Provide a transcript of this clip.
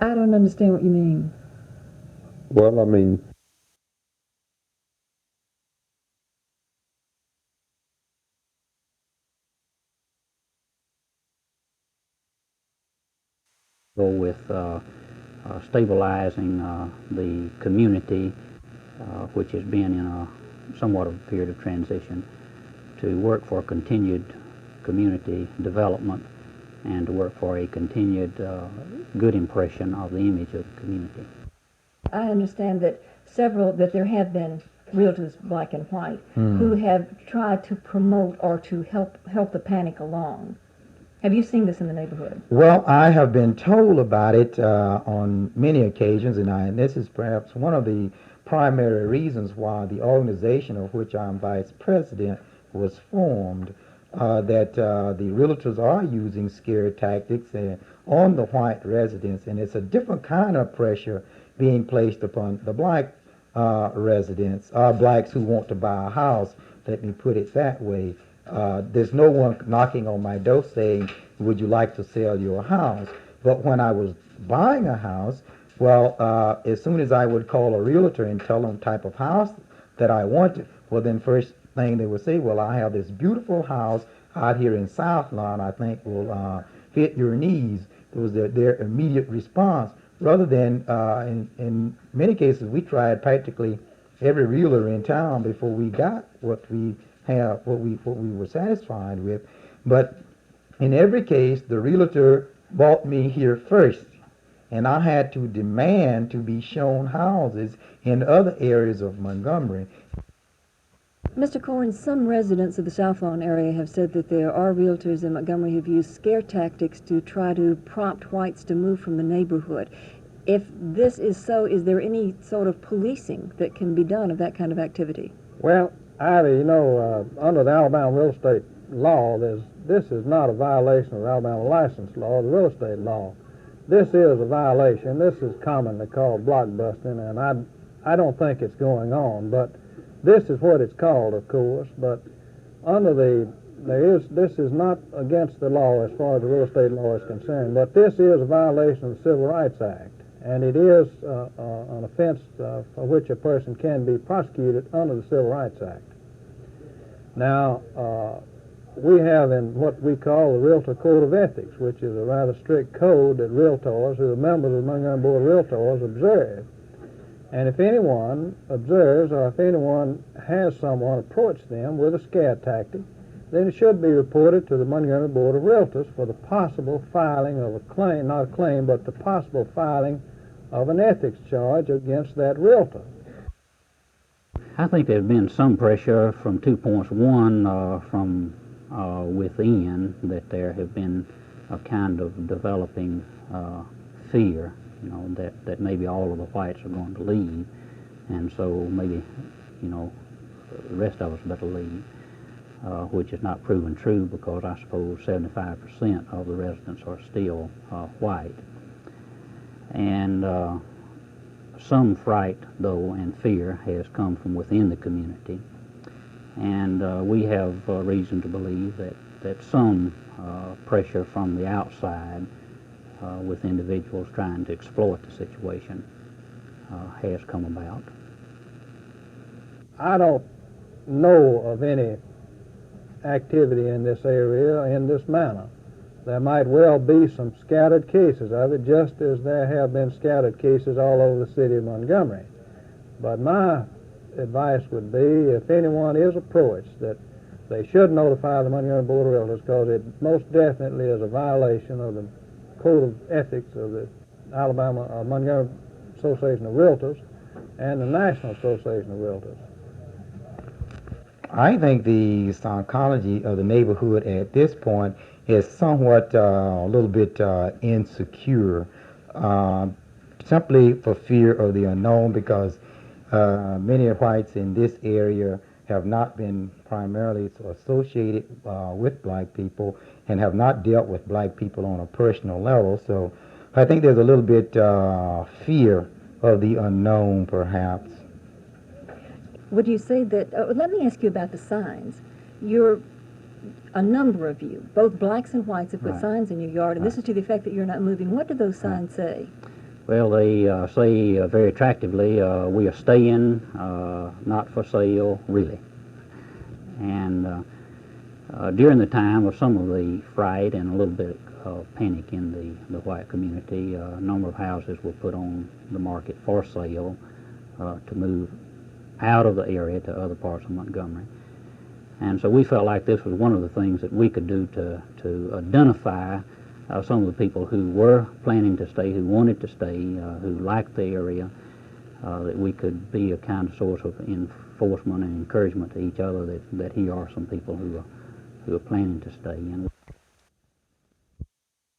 I don't understand what you mean. Well, I mean, go with stabilizing the community, which has been in a somewhat of a period of transition, to work for continued community development and to work for a continued good impression of the image of the community. I understand that there have been realtors, black and white, who have tried to promote or to help the panic along. Have you seen this in the neighborhood? Well, I have been told about it on many occasions, and this is perhaps one of the primary reasons why the organization of which I'm vice president was formed, that the realtors are using scare tactics on the white residents, and it's a different kind of pressure being placed upon the black residents, blacks who want to buy a house, let me put it that way. There's no one knocking on my door saying, would you like to sell your house? But when I was buying a house, well, as soon as I would call a realtor and tell them type of house that I wanted, well, then first thing they would say, well, I have this beautiful house out here in South Lawn I think will fit your needs. It was their immediate response. Rather than, in many cases, we tried practically every realtor in town before we got what we were satisfied with. But in every case, the realtor bought me here first, and I had to demand to be shown houses in other areas of Montgomery. Mr. Corn, some residents of the South Lawn area have said that there are realtors in Montgomery who've used scare tactics to try to prompt whites to move from the neighborhood. If this is so, is there any sort of policing that can be done of that kind of activity? Well, Ivy, under the Alabama real estate law, this is not a violation of the Alabama license law, the real estate law. This is a violation. This is commonly called blockbusting, and I don't think it's going on, but this is what it's called, of course. But under this is not against the law as far as the real estate law is concerned, but this is a violation of the Civil Rights Act, and it is an offense for which a person can be prosecuted under the Civil Rights Act. Now, we have in what we call the Realtor Code of Ethics, which is a rather strict code that realtors, who are members of the Montgomery Board of Realtors, observe. And if anyone observes or if anyone has someone approach them with a scare tactic, then it should be reported to the Montgomery Board of Realtors for the possible filing of a claim, not a claim, but the possible filing of an ethics charge against that realtor. I think there's been some pressure from 2 points. One, from within, that there have been a kind of developing fear, that maybe all of the whites are going to leave, and so maybe, the rest of us better leave, which is not proven true because I suppose 75% of the residents are still white. And some fright, though, and fear has come from within the community. And we have reason to believe that some pressure from the outside with individuals trying to exploit the situation has come about. I don't know of any activity in this area in this manner. There might well be some scattered cases of it, just as there have been scattered cases all over the city of Montgomery. But my advice would be, if anyone is approached, that they should notify the Montgomery Board of Realtors, because it most definitely is a violation of the Code of Ethics of the Alabama Montgomery Association of Realtors and the National Association of Realtors. I think the psychology of the neighborhood at this point is somewhat a little bit insecure, simply for fear of the unknown, because many whites in this area have not been primarily associated with black people and have not dealt with black people on a personal level. So I think there's a little bit fear of the unknown, perhaps. Would you say that, let me ask you about the signs. A number of you, both blacks and whites, have put Right. signs in your yard, and this is to the effect that you're not moving. What do those signs say? Well, they say very attractively, we are staying, not for sale, really. And during the time of some of the fright and a little bit of panic in the white community, a number of houses were put on the market for sale to move out of the area to other parts of Montgomery. And so we felt like this was one of the things that we could do to identify some of the people who were planning to stay, who wanted to stay, who liked the area, that we could be a kind of source of enforcement and encouragement to each other that here are some people who are planning to stay. And